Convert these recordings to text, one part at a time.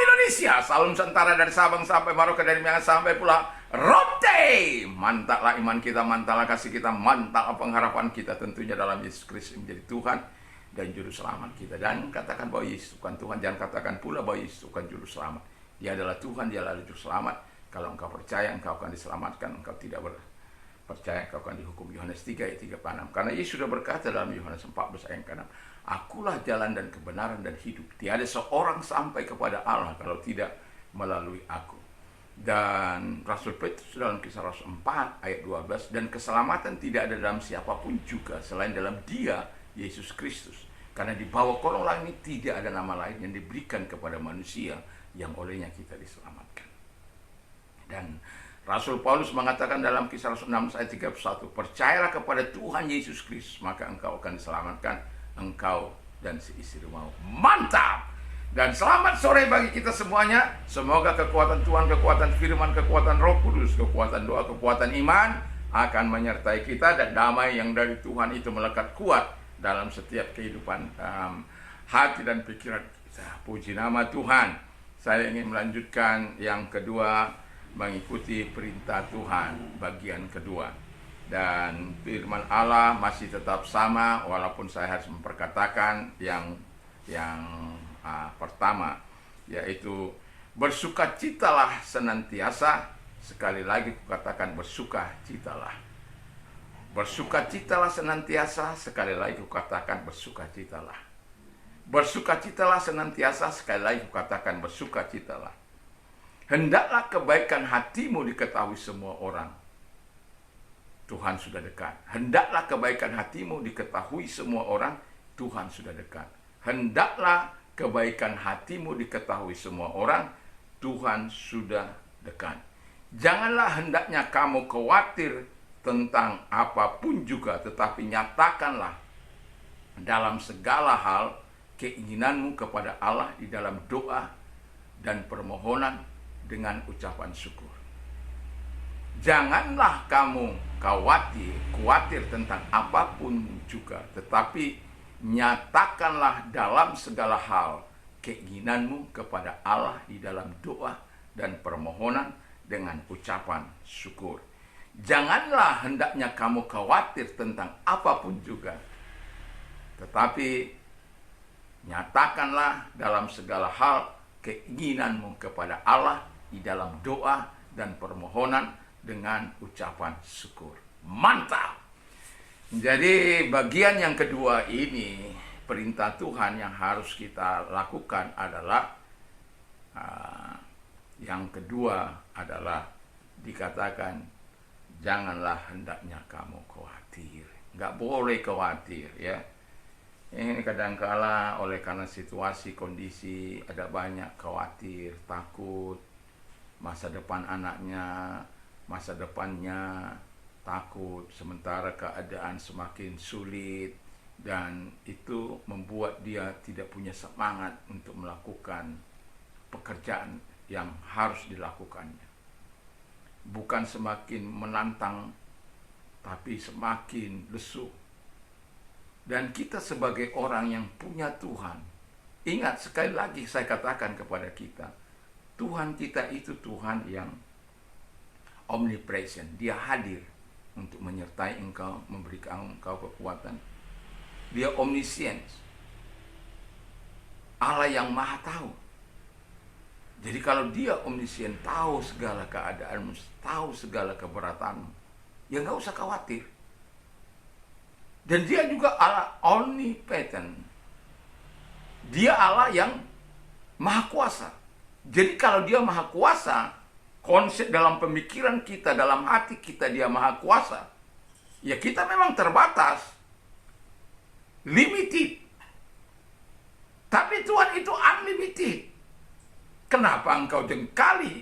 Indonesia, Salam Nusantara dari Sabang sampai Merauke, dari Miangas sampai Pulau Rote. Mantaplah iman kita, mantaplah kasih kita, mantaplah pengharapan kita tentunya dalam Yesus Kristus menjadi Tuhan dan Juru Selamat kita. Dan katakan bahwa Yesus bukan Tuhan, jangan katakan pula bahwa Yesus bukan Juru Selamat. Dia adalah Tuhan, dia adalah Juru Selamat. Kalau engkau percaya, engkau akan diselamatkan. Engkau tidak percaya, engkau akan dihukum. Yohanes 3 ayat 36. Karena Yesus sudah berkata dalam Yohanes 14 ayat 6, akulah jalan dan kebenaran dan hidup. Tiada seorang sampai kepada Allah kalau tidak melalui aku. Dan Rasul Petrus dalam Kisah Rasul 4 ayat 12, dan keselamatan tidak ada dalam siapapun juga selain dalam Dia, Yesus Kristus. Karena di bawah kolong langit tidak ada nama lain yang diberikan kepada manusia yang olehnya kita diselamatkan. Dan Rasul Paulus mengatakan dalam Kisah Rasul 6 ayat 31, percayalah kepada Tuhan Yesus Kristus, maka engkau akan diselamatkan, engkau dan seistrimu. Mantap! Dan selamat sore bagi kita semuanya. Semoga kekuatan Tuhan, kekuatan firman, kekuatan Roh Kudus, kekuatan doa, kekuatan iman akan menyertai kita, dan damai yang dari Tuhan itu melekat kuat dalam setiap kehidupan hati dan pikiran kita. Puji nama Tuhan. Saya ingin melanjutkan yang kedua, mengikuti perintah Tuhan bagian kedua. Dan firman Allah masih tetap sama walaupun saya harus memperkatakan yang pertama, yaitu bersukacitalah senantiasa. Sekali lagi kukatakan bersukacitalah. Bersukacitalah senantiasa. Sekali lagi kukatakan bersukacitalah. Bersukacitalah senantiasa. Sekali lagi kukatakan bersukacitalah. Hendaklah kebaikan hatimu diketahui semua orang. Tuhan sudah dekat. Hendaklah kebaikan hatimu diketahui semua orang. Tuhan sudah dekat. Hendaklah kebaikan hatimu diketahui semua orang. Tuhan sudah dekat. Janganlah hendaknya kamu khawatir tentang apapun juga, tetapi nyatakanlah dalam segala hal keinginanmu kepada Allah di dalam doa dan permohonan dengan ucapan syukur. Janganlah kamu khawatir tentang apapun juga, tetapi nyatakanlah dalam segala hal keinginanmu kepada Allah di dalam doa dan permohonan dengan ucapan syukur. Janganlah hendaknya kamu khawatir tentang apapun juga, tetapi nyatakanlah dalam segala hal keinginanmu kepada Allah di dalam doa dan permohonan dengan ucapan syukur. Mantap! Jadi bagian yang kedua ini, perintah Tuhan yang harus kita lakukan adalah yang kedua adalah dikatakan janganlah hendaknya kamu khawatir. Nggak boleh khawatir, ya. Ini kadangkala oleh karena situasi, kondisi, ada banyak khawatir, takut, masa depan anaknya, masa depannya, takut, sementara keadaan semakin sulit, dan itu membuat dia tidak punya semangat untuk melakukan pekerjaan yang harus dilakukannya. Bukan semakin menantang, tapi semakin lesu. Dan kita sebagai orang yang punya Tuhan, ingat sekali lagi saya katakan kepada kita, Tuhan kita itu Tuhan yang omnipresent. Dia hadir untuk menyertai engkau, memberikan engkau kekuatan. Dia omniscience, Allah yang maha tahu. Jadi kalau dia omniscient, tahu segala keadaanmu, tahu segala keberatanmu, ya nggak usah khawatir. Dan dia juga Allah omnipotent. Dia Allah yang maha kuasa. Jadi kalau dia maha kuasa, konsep dalam pemikiran kita, dalam hati kita dia maha kuasa, ya kita memang terbatas, limited. Tapi Tuhan itu unlimited. Kenapa engkau jengkali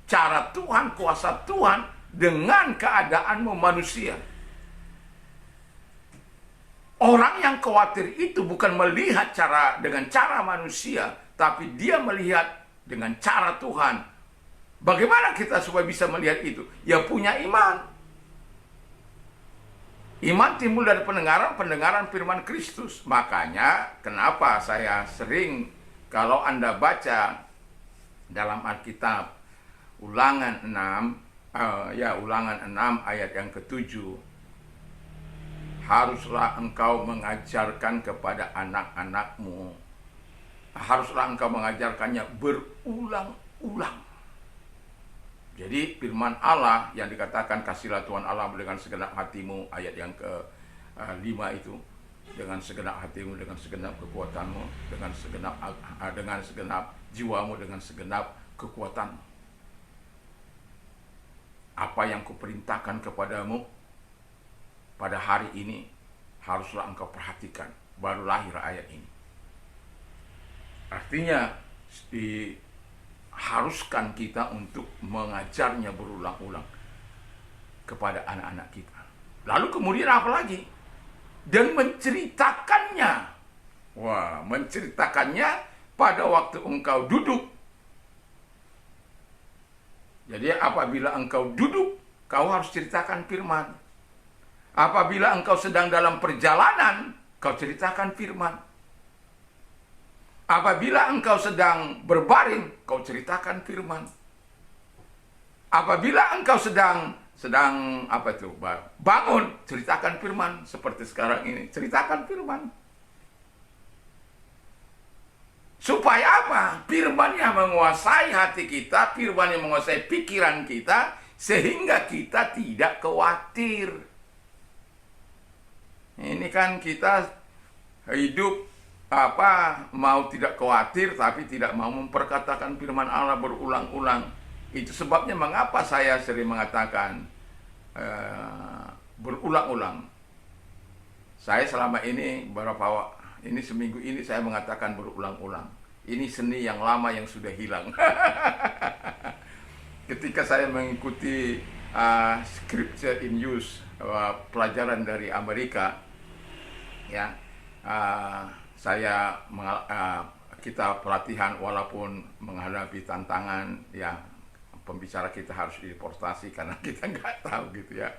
cara Tuhan, kuasa Tuhan dengan keadaanmu manusia? Orang yang khawatir itu bukan melihat dengan cara manusia, tapi dia melihat dengan cara Tuhan. Bagaimana kita supaya bisa melihat itu? Ya punya iman. Iman timbul dari pendengaran firman Kristus. Makanya kenapa saya sering, kalau Anda baca dalam Alkitab, Ulangan 6 ayat yang ke-7. Haruslah engkau mengajarkan kepada anak-anakmu, haruslah engkau mengajarkannya berulang-ulang. Jadi firman Allah yang dikatakan kasihlah Tuhan Allah dengan segenap hatimu, ayat yang ke-5 itu, dengan segenap hatimu, dengan segenap kekuatanmu, dengan segenap jiwamu, dengan segenap kekuatanmu. Apa yang kuperintahkan kepadamu pada hari ini haruslah engkau perhatikan. Baru lahir ayat ini. Artinya diharuskan kita untuk mengajarnya berulang-ulang kepada anak-anak kita. Lalu kemudian apa lagi? Dan menceritakannya. Wah, menceritakannya pada waktu engkau duduk. Jadi apabila engkau duduk, kau harus ceritakan firman. Apabila engkau sedang dalam perjalanan, kau ceritakan firman. Apabila engkau sedang berbaring, kau ceritakan firman. Apabila engkau sedang bangun, ceritakan firman. Seperti sekarang ini, ceritakan firman. Supaya apa? Firman yang menguasai hati kita, firman yang menguasai pikiran kita, sehingga kita tidak khawatir. Ini kan kita hidup mau tidak khawatir, tapi tidak mau memperkatakan firman Allah berulang-ulang. Itu sebabnya mengapa saya sering mengatakan berulang-ulang. Saya selama ini seminggu ini saya mengatakan berulang-ulang. Ini seni yang lama yang sudah hilang. Ketika saya mengikuti Scripture in Use, pelajaran dari Amerika, ya, kita pelatihan walaupun menghadapi tantangan, ya, pembicara kita harus dideportasi karena kita nggak tahu gitu ya.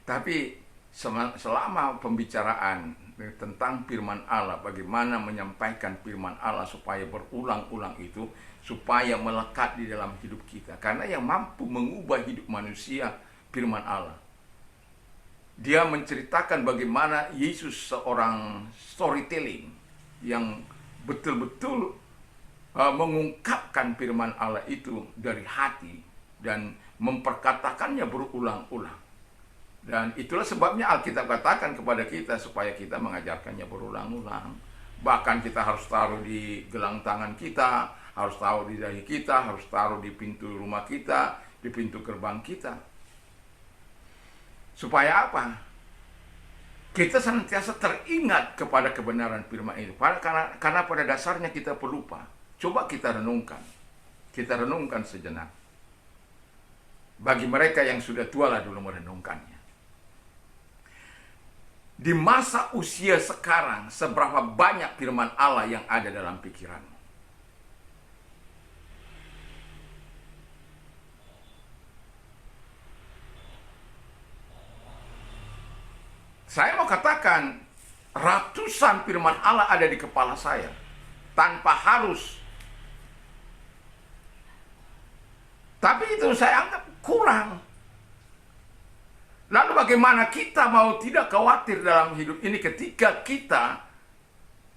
Tapi selama pembicaraan tentang firman Allah, bagaimana menyampaikan firman Allah supaya berulang-ulang itu, supaya melekat di dalam hidup kita. Karena yang mampu mengubah hidup manusia, firman Allah. Dia menceritakan bagaimana Yesus seorang storytelling yang betul-betul mengungkapkan firman Allah itu dari hati dan memperkatakannya berulang-ulang. Dan itulah sebabnya Alkitab katakan kepada kita supaya kita mengajarkannya berulang-ulang. Bahkan kita harus taruh di gelang tangan kita, harus taruh di dahi kita, harus taruh di pintu rumah kita, di pintu gerbang kita. Supaya apa? Kita senantiasa teringat kepada kebenaran firman itu. Karena pada dasarnya kita pelupa. Coba kita renungkan. Kita renungkan sejenak. Bagi mereka yang sudah tua lah dulu merenungkannya. Di masa usia sekarang, seberapa banyak firman Allah yang ada dalam pikiranmu? Saya mau katakan, ratusan firman Allah ada di kepala saya, tanpa harus. Tapi itu saya anggap kurang. Lalu bagaimana kita mau tidak khawatir dalam hidup ini ketika kita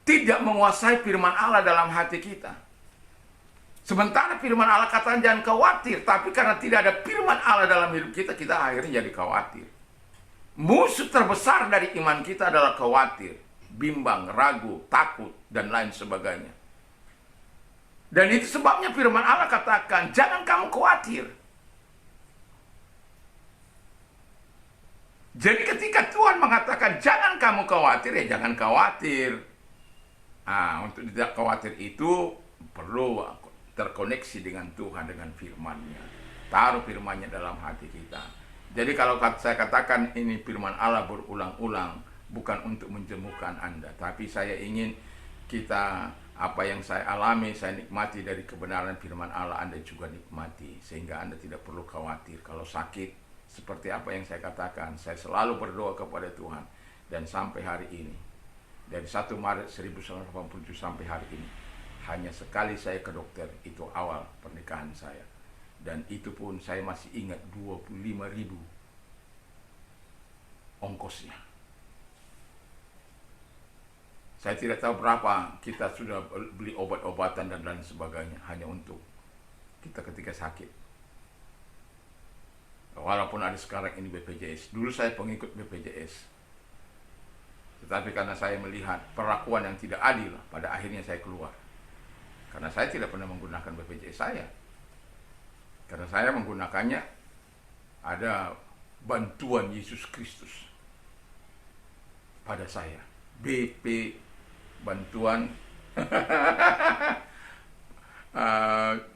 tidak menguasai firman Allah dalam hati kita? Sementara firman Allah katakan jangan khawatir, tapi karena tidak ada firman Allah dalam hidup kita, kita akhirnya jadi khawatir. Musuh terbesar dari iman kita adalah khawatir, bimbang, ragu, takut, dan lain sebagainya. Dan itu sebabnya firman Allah katakan, jangan kamu khawatir. Jadi ketika Tuhan mengatakan, jangan kamu khawatir, ya jangan khawatir. Untuk tidak khawatir itu perlu terkoneksi dengan Tuhan, dengan firman-Nya. Taruh firman-Nya dalam hati kita. Jadi kalau saya katakan ini firman Allah berulang-ulang, bukan untuk menjemukan Anda, tapi saya ingin kita, apa yang saya alami, saya nikmati dari kebenaran firman Allah, Anda juga nikmati, sehingga Anda tidak perlu khawatir. Kalau sakit, seperti apa yang saya katakan, saya selalu berdoa kepada Tuhan, dan sampai hari ini, dari 1 Maret 1987 sampai hari ini, Hanya sekali saya ke dokter, itu awal pernikahan saya. Dan itu pun saya masih ingat 25.000 ongkosnya. Saya tidak tahu berapa kita sudah beli obat-obatan dan lain sebagainya hanya untuk kita ketika sakit. Walaupun ada sekarang ini BPJS. Dulu saya pengikut BPJS. Tetapi karena saya melihat perlakuan yang tidak adil, pada akhirnya saya keluar. Karena saya tidak pernah menggunakan BPJS saya. Karena saya menggunakannya ada bantuan Yesus Kristus pada saya. BP bantuan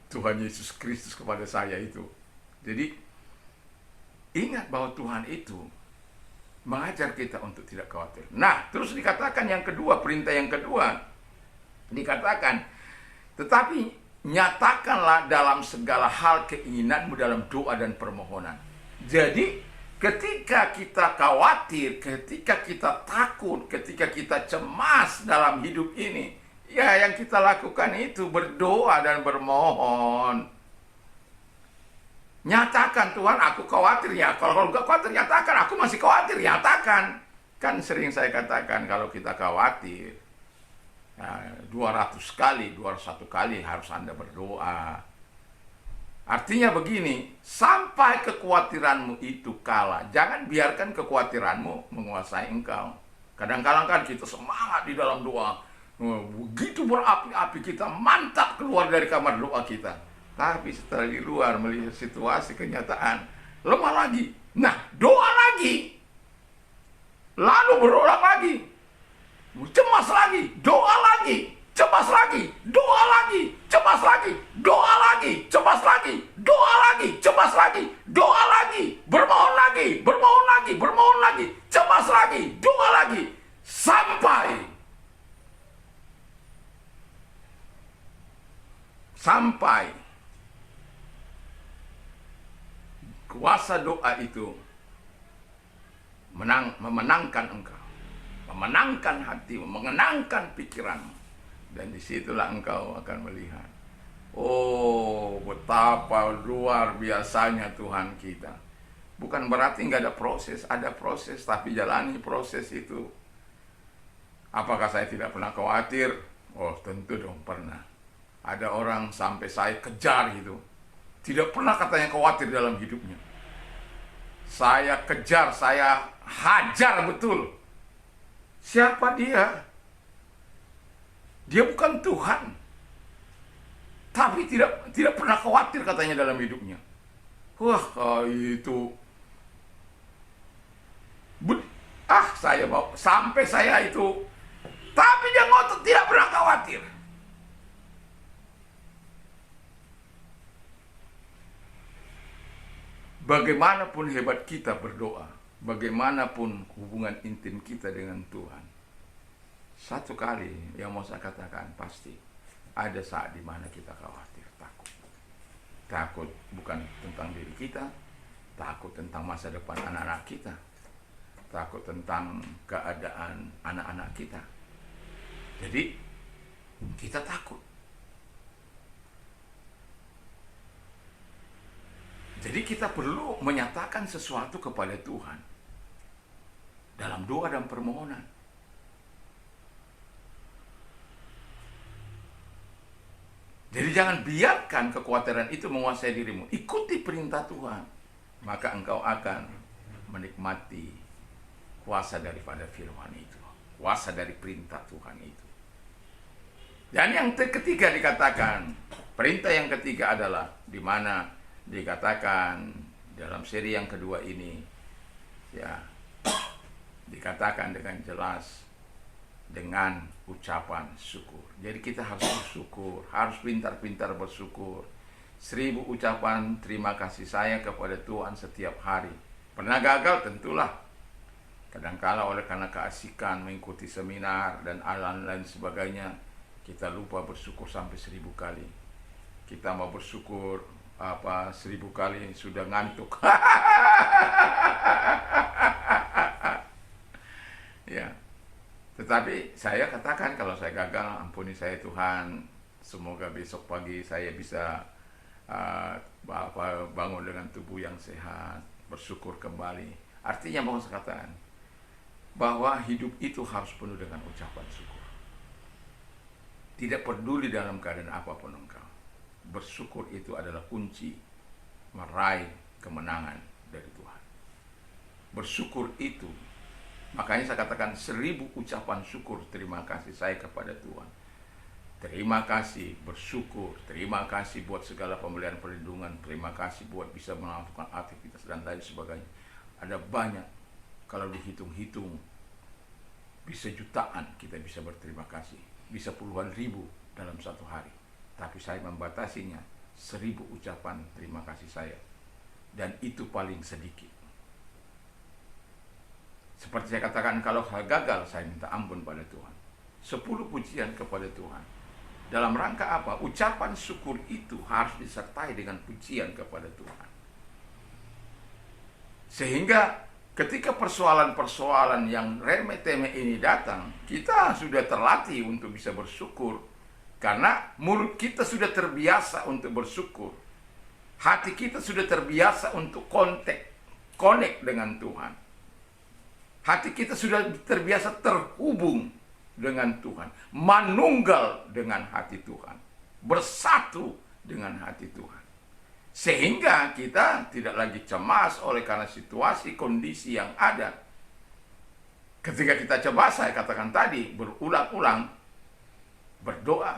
Tuhan Yesus Kristus kepada saya itu. Jadi ingat bahwa Tuhan itu mengajar kita untuk tidak khawatir. Nah, terus dikatakan yang kedua, perintah yang kedua dikatakan, tetapi nyatakanlah dalam segala hal keinginanmu dalam doa dan permohonan. Jadi ketika kita khawatir, ketika kita takut, ketika kita cemas dalam hidup ini, ya yang kita lakukan itu berdoa dan bermohon. Nyatakan, Tuhan aku khawatir ya. Kalau enggak khawatir, nyatakan. Aku masih khawatir, nyatakan. Kan sering saya katakan kalau kita khawatir, ya, 200 kali, 201 kali harus Anda berdoa. Artinya begini, sampai kekhawatiranmu itu kalah. Jangan biarkan kekhawatiranmu menguasai engkau. Kadang-kadang kan kita semangat di dalam doa. Begitu berapi-api kita mantap keluar dari kamar doa kita. Tapi setelah di luar melihat situasi kenyataan, lemah lagi. Nah, doa lagi. Lalu berulang lagi. Cemas lagi, doa lagi. Cemas lagi, doa lagi, cemas lagi, doa lagi, cemas lagi, doa lagi, cemas lagi, doa lagi, bermohon lagi, bermohon lagi, bermohon lagi, cemas lagi, doa lagi, sampai kuasa doa itu memenangkan engkau, memenangkan hatimu, mengenangkan pikiranmu. Dan disitulah engkau akan melihat, oh betapa luar biasanya Tuhan kita. Bukan berarti nggak ada proses, ada proses, tapi jalani proses itu. Apakah saya tidak pernah khawatir? Oh tentu dong pernah. Ada orang sampai saya kejar gitu, tidak pernah katanya khawatir dalam hidupnya. Saya kejar, saya hajar betul. Siapa dia? Dia bukan Tuhan, tapi tidak pernah khawatir katanya dalam hidupnya. Wah, itu saya mau sampai saya itu, tapi dia ngotot tidak pernah khawatir. Bagaimanapun hebat kita berdoa, bagaimanapun hubungan intim kita dengan Tuhan, satu kali yang mau saya katakan, pasti ada saat di mana kita khawatir, takut. Takut bukan tentang diri kita, takut tentang masa depan anak-anak kita, takut tentang keadaan anak-anak kita. Jadi kita takut. Jadi kita perlu menyatakan sesuatu kepada Tuhan dalam doa dan permohonan. Jadi jangan biarkan kekhawatiran itu menguasai dirimu. Ikuti perintah Tuhan, maka engkau akan menikmati kuasa daripada firman itu, kuasa dari perintah Tuhan itu. Dan yang ketiga dikatakan, perintah yang ketiga adalah di mana dikatakan dalam seri yang kedua ini, ya, dikatakan dengan jelas dengan ucapan syukur. Jadi kita harus bersyukur, harus pintar-pintar bersyukur. 1000 ucapan terima kasih saya kepada Tuhan setiap hari. Pernah gagal? Tentulah. Kadangkala oleh karena keasikan mengikuti seminar dan lain sebagainya, kita lupa bersyukur sampai 1000 kali. Kita mau bersyukur 1000 kali sudah ngantuk. Ya. Tetapi saya katakan kalau saya gagal, ampuni saya Tuhan, Semoga besok pagi saya bisa bangun dengan tubuh yang sehat, bersyukur kembali. Artinya mau saya katakan bahwa hidup itu harus penuh dengan ucapan syukur. Tidak peduli dalam keadaan apapun engkau, bersyukur itu adalah kunci meraih kemenangan dari Tuhan. Bersyukur itu, makanya saya katakan 1000 ucapan syukur terima kasih saya kepada Tuhan. Terima kasih, bersyukur, terima kasih buat segala pemberian perlindungan, terima kasih buat bisa melakukan aktivitas dan lain sebagainya. Ada banyak, kalau dihitung-hitung, bisa jutaan kita bisa berterima kasih, bisa puluhan ribu dalam satu hari. Tapi saya membatasinya 1000 ucapan terima kasih saya, dan itu paling sedikit. Seperti saya katakan, kalau hal gagal, saya minta ampun pada Tuhan. 10 pujian kepada Tuhan. Dalam rangka apa? Ucapan syukur itu harus disertai dengan pujian kepada Tuhan. Sehingga ketika persoalan-persoalan yang remeh-temeh ini datang, kita sudah terlatih untuk bisa bersyukur. Karena mulut kita sudah terbiasa untuk bersyukur. Hati kita sudah terbiasa untuk connect dengan Tuhan. Hati kita sudah terbiasa terhubung dengan Tuhan, manunggal dengan hati Tuhan, bersatu dengan hati Tuhan. Sehingga kita tidak lagi cemas oleh karena situasi kondisi yang ada. Ketika kita cemas, saya katakan tadi, berulang-ulang berdoa,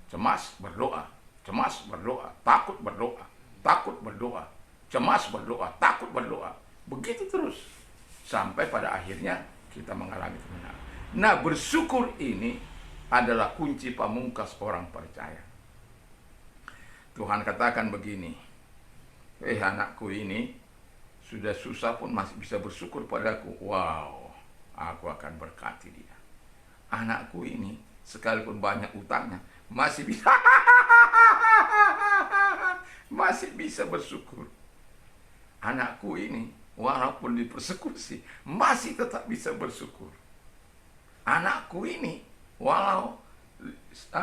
cemas berdoa, cemas berdoa, takut berdoa, takut berdoa, cemas berdoa, takut berdoa. Begitu terus sampai pada akhirnya kita mengalami kemenangan. Nah, bersyukur ini adalah kunci pamungkas orang percaya. Tuhan katakan begini, anakku ini sudah susah pun masih bisa bersyukur padaku. Wow, aku akan berkati dia. Anakku ini sekalipun banyak utangnya masih bisa masih bisa bersyukur. Anakku ini walaupun dipersekusi masih tetap bisa bersyukur. Anakku ini walau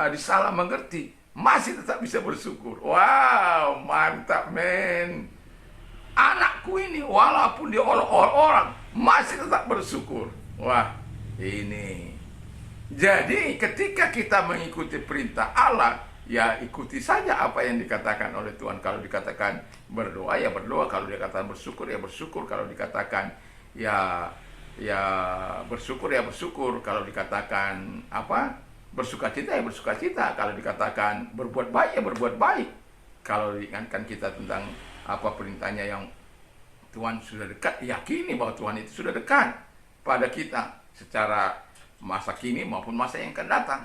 disalah mengerti masih tetap bisa bersyukur. Wow, mantap men. Anakku ini walaupun diolok-olok orang masih tetap bersyukur. Wah, ini. Jadi ketika kita mengikuti perintah Allah, ya ikuti saja apa yang dikatakan oleh Tuhan. Kalau dikatakan berdoa, ya berdoa. Kalau dikatakan bersyukur, ya bersyukur. Kalau dikatakan ya bersyukur, ya bersyukur. Kalau dikatakan bersukacita, ya bersukacita. Kalau dikatakan berbuat baik, ya berbuat baik. Kalau diingatkan kita tentang apa perintahnya yang Tuhan sudah dekat, yakini bahwa Tuhan itu sudah dekat pada kita secara masa kini maupun masa yang akan datang.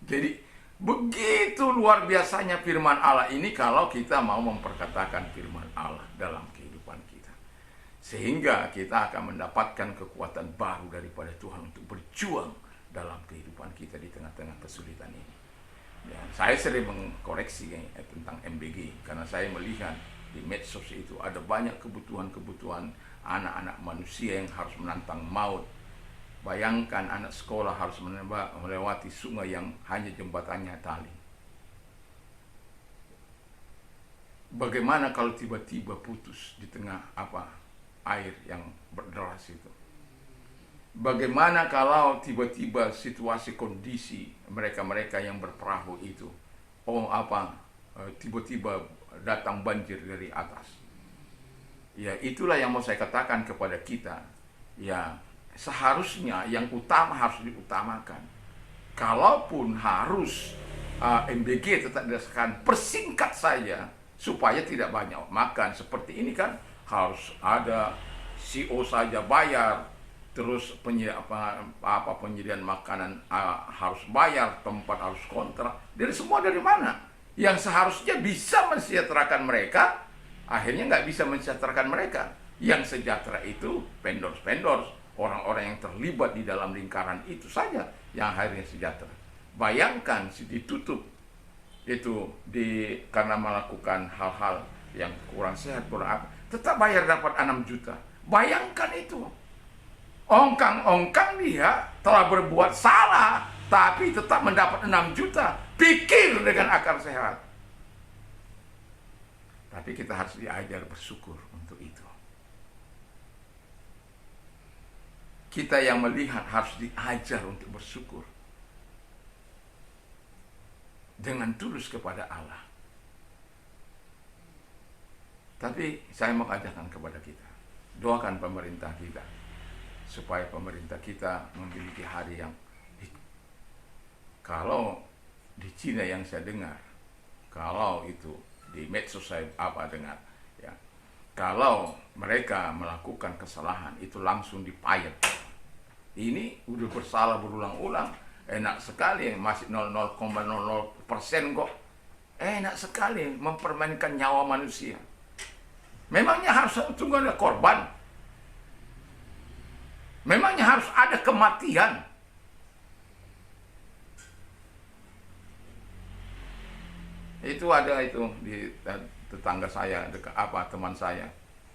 Jadi begitu luar biasanya firman Allah ini kalau kita mau memperkatakan firman Allah dalam kehidupan kita. Sehingga kita akan mendapatkan kekuatan baru daripada Tuhan untuk berjuang dalam kehidupan kita di tengah-tengah kesulitan ini. Dan saya sering mengkoreksi tentang MBG karena saya melihat di medsos itu ada banyak kebutuhan-kebutuhan anak-anak manusia yang harus menantang maut. Bayangkan anak sekolah harus melewati sungai yang hanya jembatannya tali. Bagaimana kalau tiba-tiba putus di tengah air yang berderas itu? Bagaimana kalau tiba-tiba situasi kondisi mereka-mereka yang berperahu itu, tiba-tiba datang banjir dari atas? Ya, itulah yang mau saya katakan kepada kita. Ya, seharusnya yang utama harus diutamakan. Kalaupun harus MBG tetap dirasakan, persingkat saja supaya tidak banyak makan. Seperti ini kan harus ada CO saja bayar, terus penyediaan makanan harus bayar, tempat harus kontrak. Dari semua dari mana? Yang seharusnya bisa mensejahterakan mereka, akhirnya nggak bisa mensejahterakan mereka. Yang sejahtera itu vendor-vendor, orang-orang yang terlibat di dalam lingkaran itu saja yang akhirnya sejahtera. Bayangkan ditutup itu karena melakukan hal-hal yang kurang sehat, tetap bayar dapat 6 juta. Bayangkan itu. Ongkang-ongkang dia telah berbuat salah, tapi tetap mendapat 6 juta. Pikir dengan akal sehat. Tapi kita harus diajar bersyukur untuk itu. Kita yang melihat harus diajar untuk bersyukur dengan tulus kepada Allah. Tapi saya mau ajarkan kepada kita, doakan pemerintah kita supaya pemerintah kita memiliki hari yang, kalau di Cina yang saya dengar, kalau itu di medsos saya dengar, ya, kalau mereka melakukan kesalahan itu langsung dipayat. Ini udah bersalah berulang-ulang, enak sekali, masih 0,00% kok. Enak sekali mempermainkan nyawa manusia. Memangnya harus tunggu ada korban? Memangnya harus ada kematian? Itu ada itu di tetangga saya, dekat teman saya.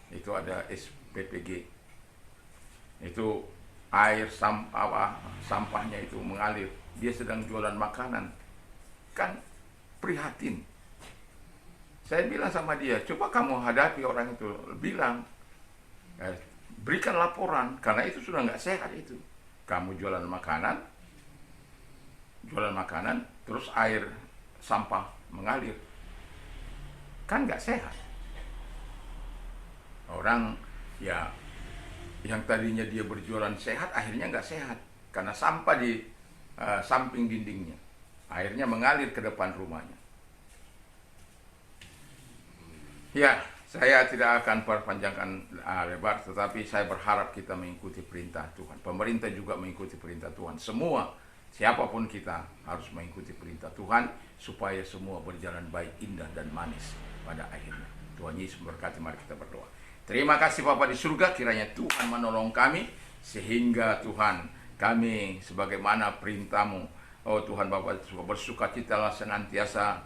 Itu ada SPPG. Itu air sampahnya itu mengalir. Dia sedang jualan makanan. Kan prihatin. Saya bilang sama dia, coba kamu hadapi orang itu, bilang, berikan laporan, karena itu sudah nggak sehat itu. Kamu jualan makanan, terus air sampah mengalir, kan nggak sehat. Orang ya yang tadinya dia berjualan sehat, akhirnya nggak sehat, karena sampah di samping dindingnya, airnya mengalir ke depan rumahnya. Ya, saya tidak akan perpanjangkan lebar, tetapi saya berharap kita mengikuti perintah Tuhan. Pemerintah juga mengikuti perintah Tuhan. Semua, siapapun kita harus mengikuti perintah Tuhan, supaya semua berjalan baik, indah, dan manis pada akhirnya. Tuhan Yesus memberkati, mari kita berdoa. Terima kasih Bapa di surga, kiranya Tuhan menolong kami, sehingga Tuhan, kami sebagaimana perintah-Mu, oh Tuhan Bapa, bersukacitalah senantiasa.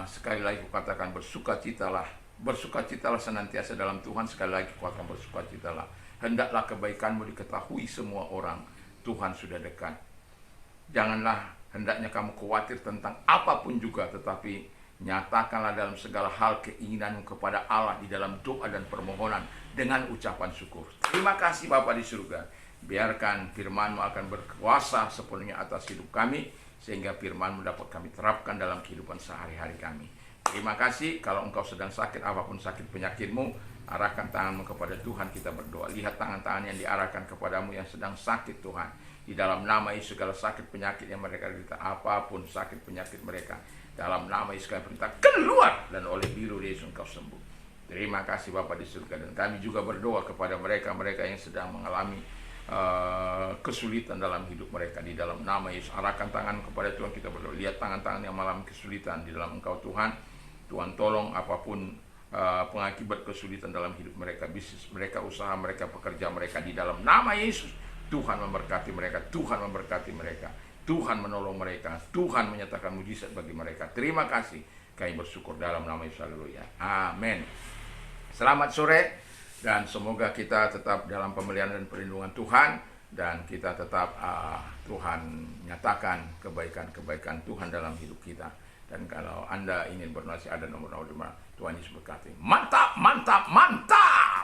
Sekali lagi kukatakan bersukacitalah senantiasa dalam Tuhan. Sekali lagi kukatakan bersukacitalah. Hendaklah kebaikan-Mu diketahui semua orang. Tuhan sudah dekat. Janganlah hendaknya kamu khawatir tentang apapun juga, tetapi nyatakanlah dalam segala hal keinginanmu kepada Allah di dalam doa dan permohonan dengan ucapan syukur. Terima kasih Bapa di surga. Biarkan firman-Mu akan berkuasa sepenuhnya atas hidup kami, sehingga firman-Mu dapat kami terapkan dalam kehidupan sehari-hari kami. Terima kasih. Kalau engkau sedang sakit, apapun sakit penyakitmu, arahkan tanganmu kepada Tuhan, kita berdoa. Lihat tangan-tangan yang diarahkan kepadamu yang sedang sakit Tuhan. Di dalam nama Yesus, segala sakit penyakit yang mereka derita, apapun sakit penyakit mereka, dalam nama Yesus kami perintah, keluar, dan oleh biru Yesus engkau sembuh. Terima kasih Bapa di surga. Dan kami juga berdoa kepada mereka-mereka yang sedang mengalami kesulitan dalam hidup mereka, di dalam nama Yesus. Arahkan tangan kepada Tuhan, kita berdoa. Lihat tangan-tangan yang mengalami kesulitan di dalam engkau Tuhan. Tuhan tolong apapun pengakibat kesulitan dalam hidup mereka, bisnis mereka, usaha mereka, pekerja mereka, di dalam nama Yesus. Tuhan memberkati mereka, Tuhan memberkati mereka, Tuhan menolong mereka, Tuhan menyatakan mujizat bagi mereka. Terima kasih, kami bersyukur dalam nama Yesus. Haleluya, amin. Selamat sore. Dan semoga kita tetap dalam pemeliharaan dan perlindungan Tuhan, dan kita tetap Tuhan nyatakan kebaikan-kebaikan Tuhan dalam hidup kita. Dan kalau Anda ingin bernasihat, ada nomor 05. Tuhan Yesus berkati. Mantap, mantap, mantap.